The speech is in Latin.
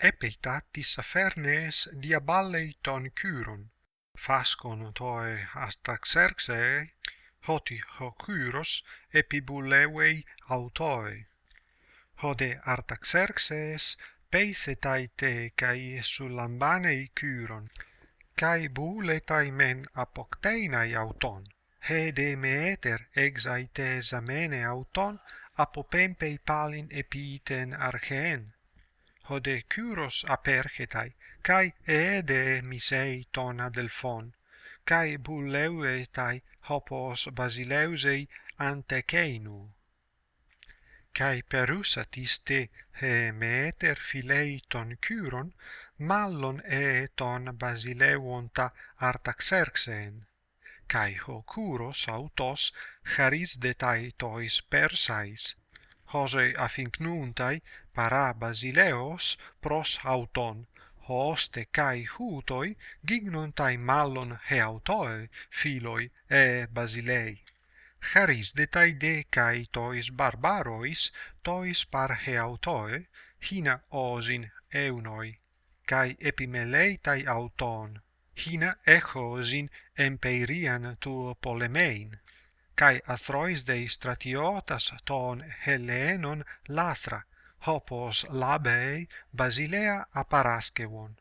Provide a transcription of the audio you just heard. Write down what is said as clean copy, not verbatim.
epitatis Afernes diaballei ton Kyron, Phascon toe Artaxerxei, hoti ho Kyros epibullevei autoe. Hode Artaxerxes peithetai te kai sulambanei Kyron, kai buletai men apokteinai auton, he Demeter exaitezamene auton apopempei palin epiiten archeen. Hode Kyros aperchetai, kai eede misei ton adelphon, kai bulleuetai hopos basileusei antekeinu. Kai perusatis te Demeter filei ton Kyron, mallon ton basileuonta Artaxerxen, kai ho Kyros autos charisdetai tois Persais, hose afincnuntai para Basileos pros auton, hoste kai hutoi gignontai mallon he autoe filoi Basilei. Charisdetai de kai tois barbarois tois par he autoe, hina osin eunoi, kai epimeleitai auton, hina echosin empeirian tuo polemein, kai athrois dei stratiotas ton Helenon lathra, hopos labei Basilea aparaskevon.